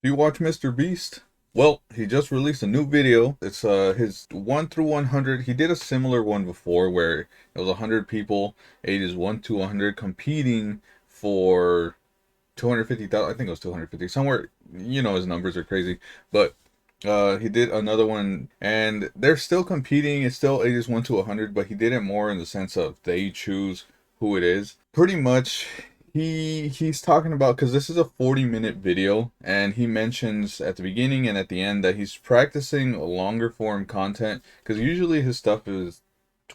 Do you watch MrBeast? Well, he just released a new video. It's his 1 through 100. He did a similar one before where it was 100 people, ages 1 to 100, competing for 250,000. I think it was 250. Somewhere, his numbers are crazy. But he did another one, and they're still competing. It's still ages 1 to 100, but he did it more in the sense of they choose who it is. Pretty much, he's talking about, because this is a 40-minute video, and he mentions at the beginning and at the end that he's practicing longer form content, because usually his stuff is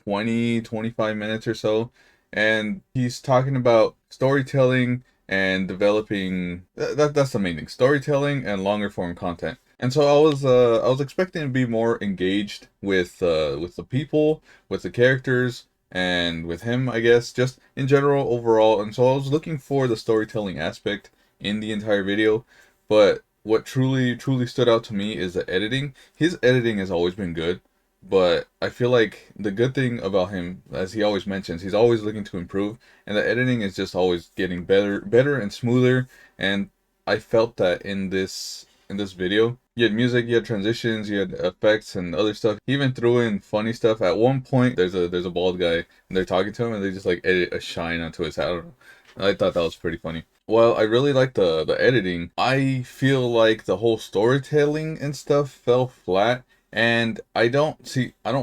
20-25 minutes or so, and he's talking about storytelling and developing that's the main thing, storytelling and longer form content. And so I was expecting to be more engaged with the people, with the characters, and with him, I guess, just in general overall. And so I was looking for the storytelling aspect in the entire video, but what truly stood out to me is the editing. His editing has always been good, but I feel like the good thing about him, as he always mentions, he's always looking to improve, and the editing is just always getting better and smoother. And I felt that in this video. You had music, you had transitions, you had effects and other stuff. He even threw in funny stuff. At one point, there's a bald guy, and they're talking to him, and they just like edit a shine onto his hat. I don't know. I thought that was pretty funny. Well, I really like the editing. I feel like the whole storytelling and stuff fell flat. And I don't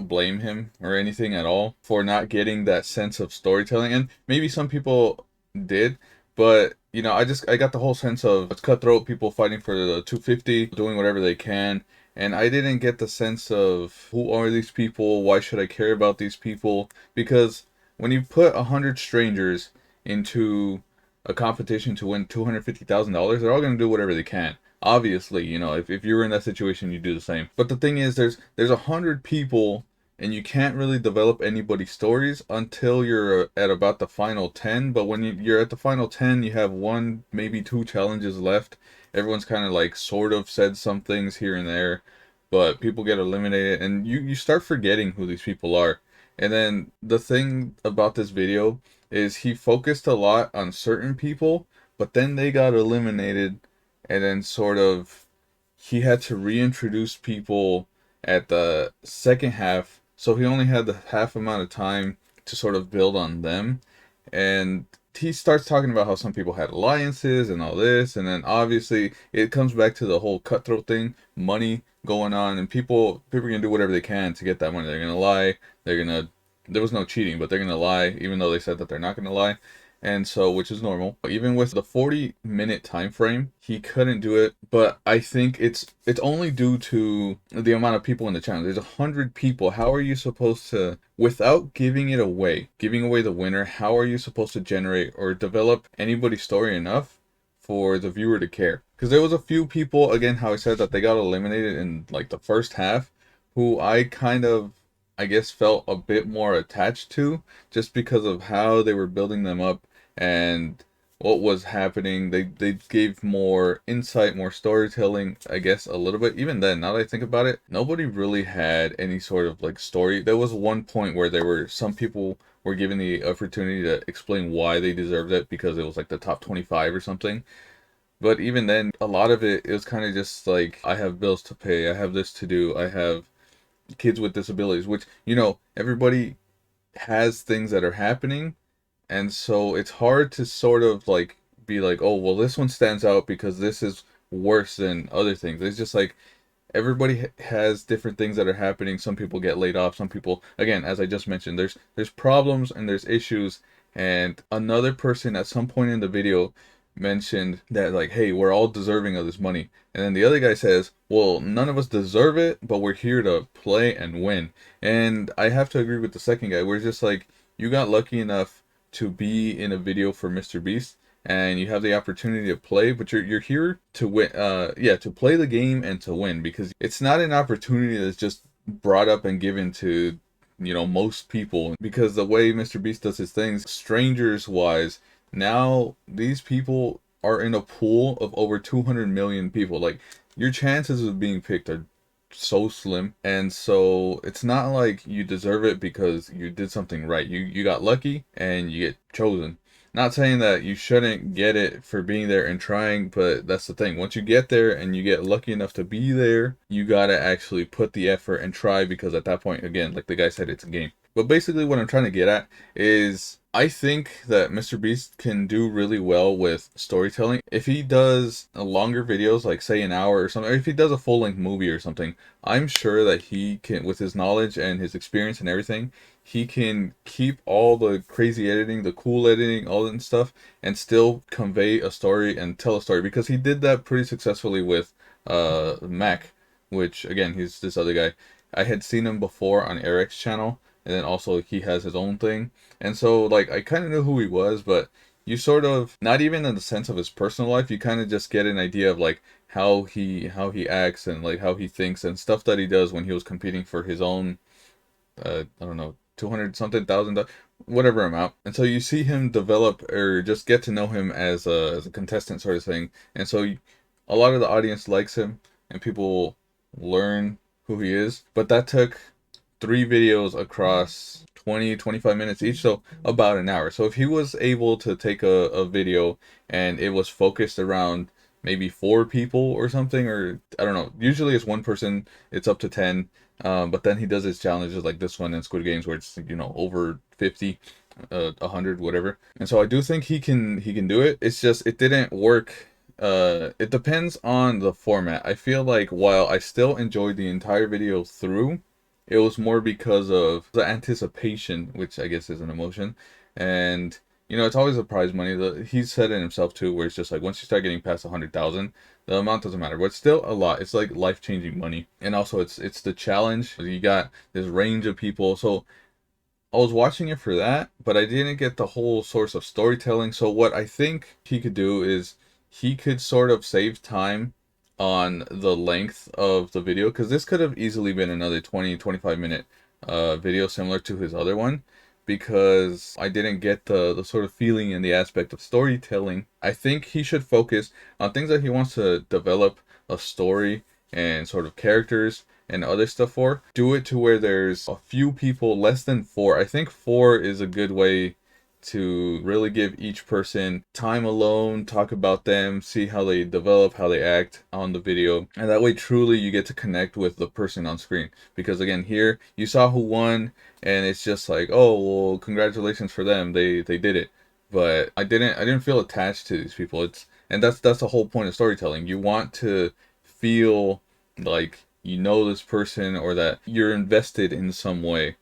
blame him or anything at all for not getting that sense of storytelling. And maybe some people did, but I got the whole sense of it's cutthroat, people fighting for the 250, doing whatever they can. And I didn't get the sense of who are these people? Why should I care about these people? Because when you put 100 strangers into a competition to win $250,000, they're all going to do whatever they can. Obviously, if you were in that situation, you do the same. But the thing is, there's 100 people, and you can't really develop anybody's stories until you're at about the final 10. But when you're at the final 10, you have one, maybe two challenges left. Everyone's kind of like sort of said some things here and there, but people get eliminated, and you start forgetting who these people are. And then the thing about this video is he focused a lot on certain people, but then they got eliminated, and then sort of he had to reintroduce people at the second half, so he only had the half amount of time to sort of build on them. And he starts talking about how some people had alliances and all this, and then obviously it comes back to the whole cutthroat thing, money going on, and people are gonna do whatever they can to get that money. They're gonna lie, they're gonna there was no cheating, but they're gonna lie even though they said that they're not gonna lie. And so, which is normal. Even with the 40-minute time frame, he couldn't do it. But I think it's only due to the amount of people in the channel. There's 100 people. How are you supposed to, without giving away the winner? How are you supposed to generate or develop anybody's story enough for the viewer to care? Because there was a few people, again, how I said that they got eliminated in like the first half, who I kind of, I guess, felt a bit more attached to, just because of how they were building them up and what was happening. They gave more insight, more storytelling, I guess, a little bit. Even then, now that I think about it, nobody really had any sort of like story. There was one point where there were some people were given the opportunity to explain why they deserved it because it was like the top 25 or something. But even then, a lot of it was kind of just like, I have bills to pay, I have this to do, I have kids with disabilities, which, everybody has things that are happening, and so it's hard to sort of like be like, oh, well, this one stands out because this is worse than other things. It's just like everybody has different things that are happening. Some people get laid off. Some people, again, as I just mentioned, there's problems and there's issues. And another person at some point in the video mentioned that, like, hey, we're all deserving of this money. And then the other guy says, well, none of us deserve it, but we're here to play and win. And I have to agree with the second guy. We're just like, you got lucky enough to be in a video for MrBeast, and you have the opportunity to play, but you're here to win. Yeah, to play the game and to win, because it's not an opportunity that's just brought up and given to most people. Because the way MrBeast does his things, strangers wise, now these people are in a pool of over 200 million people. Like, your chances of being picked are so slim, and so it's not like you deserve it because you did something right. You got lucky and you get chosen. Not saying that you shouldn't get it for being there and trying, but that's the thing. Once you get there and you get lucky enough to be there, you gotta actually put the effort and try, because at that point, again, like the guy said, it's a game. But basically, what I'm trying to get at is I think that MrBeast can do really well with storytelling. If he does longer videos, like say an hour or something, or if he does a full length movie or something, I'm sure that he can, with his knowledge and his experience and everything, he can keep all the crazy editing, the cool editing, all that stuff, and still convey a story and tell a story, because he did that pretty successfully with Mac, which again, he's this other guy. I had seen him before on Eric's channel, and then also he has his own thing. And so like I kind of knew who he was, but you sort of, not even in the sense of his personal life, you kind of just get an idea of like how he acts and like how he thinks and stuff that he does when he was competing for his own I don't know, 200 something thousand, whatever amount. And so you see him develop, or just get to know him as a contestant sort of thing. And so a lot of the audience likes him and people learn who he is. But that took 3 videos across 20-25 minutes each, so about an hour. So if he was able to take a video and it was focused around maybe 4 people or something, or I don't know, usually it's one person, it's up to 10, but then he does his challenges like this one in Squid Games where it's, you know, over 50, 100, whatever. And so I do think he can do it. It's just it didn't work. It depends on the format. I feel like while I still enjoyed the entire video through, it was more because of the anticipation, which I guess is an emotion. And you know, it's always a prize money. He said it himself too, where it's just like once you start getting past 100,000, the amount doesn't matter. But it's still a lot. It's like life-changing money. And also it's the challenge. You got this range of people. So I was watching it for that, but I didn't get the whole source of storytelling. So what I think he could do is he could sort of save time on the length of the video, because this could have easily been another 20-25 minute video similar to his other one, because I didn't get the sort of feeling and the aspect of storytelling. I think he should focus on things that he wants to develop a story and sort of characters and other stuff for. Do it to where there's a few people, less than 4. I think 4 is a good way to really give each person time alone, talk about them, see how they develop, how they act on the video. And that way truly you get to connect with the person on screen. Because again, here you saw who won and it's just like, oh, well, congratulations for them. They did it. But I didn't feel attached to these people. And that's the whole point of storytelling. You want to feel like you know this person or that you're invested in some way.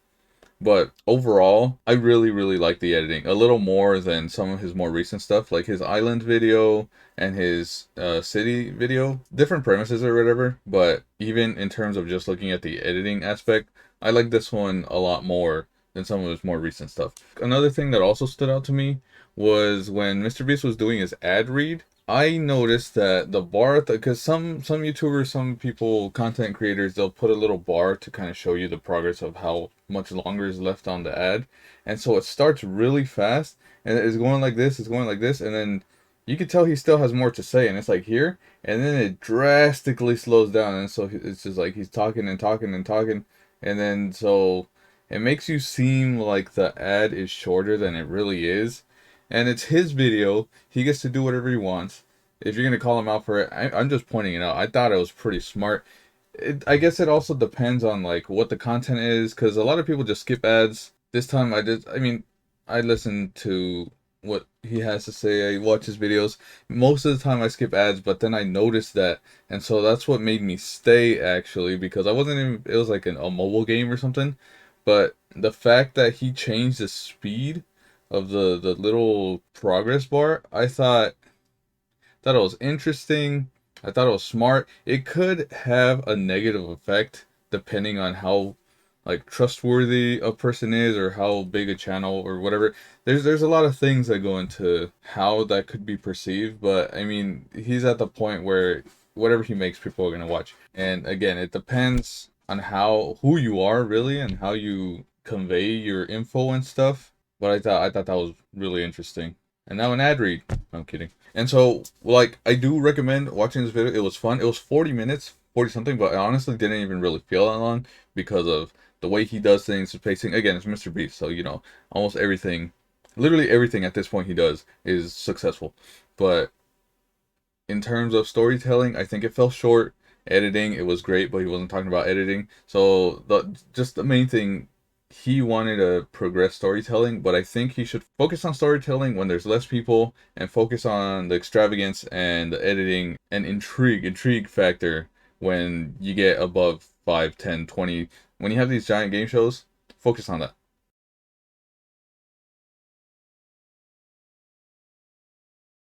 But overall, I really, really like the editing. A little more than some of his more recent stuff, like his island video and his city video. Different premises or whatever, but even in terms of just looking at the editing aspect, I like this one a lot more than some of his more recent stuff. Another thing that also stood out to me was when MrBeast was doing his ad read. I noticed that the bar, because some YouTubers, some people, content creators, they'll put a little bar to kind of show you the progress of how much longer is left on the ad, and so it starts really fast, and it's going like this, it's going like this, and then you can tell he still has more to say, and it's like here, and then it drastically slows down, and so it's just like he's talking and talking and talking, and then so it makes you seem like the ad is shorter than it really is. And it's his video. He gets to do whatever he wants. If you're gonna call him out for it, I'm just pointing it out. I thought it was pretty smart. I guess it also depends on like what the content is, because a lot of people just skip ads. This time I did. I mean, I listened to what he has to say. I watch his videos. Most of the time I skip ads, but then I noticed that, and so that's what made me stay actually, because I wasn't even. It was like a mobile game or something, but the fact that he changed the speed of the little progress bar, I thought it was interesting. I thought it was smart. It could have a negative effect depending on how like trustworthy a person is or how big a channel or whatever. There's a lot of things that go into how that could be perceived, but I mean, he's at the point where whatever he makes, people are gonna watch. And again, it depends on who you are really and how you convey your info and stuff. But I thought that was really interesting. And now an ad read. I'm kidding. And so, like, I do recommend watching this video. It was fun. It was 40 minutes, 40 something, but I honestly didn't even really feel that long because of the way he does things, the pacing. Again, it's MrBeast, so, you know, almost everything Literally everything at this point he does is successful. But in terms of storytelling, I think it fell short. Editing, it was great, but he wasn't talking about editing. So the main thing, he wanted to progress storytelling, but I think he should focus on storytelling when there's less people and focus on the extravagance and the editing and intrigue factor when you get above 5, 10, 20. When you have these giant game shows, focus on that.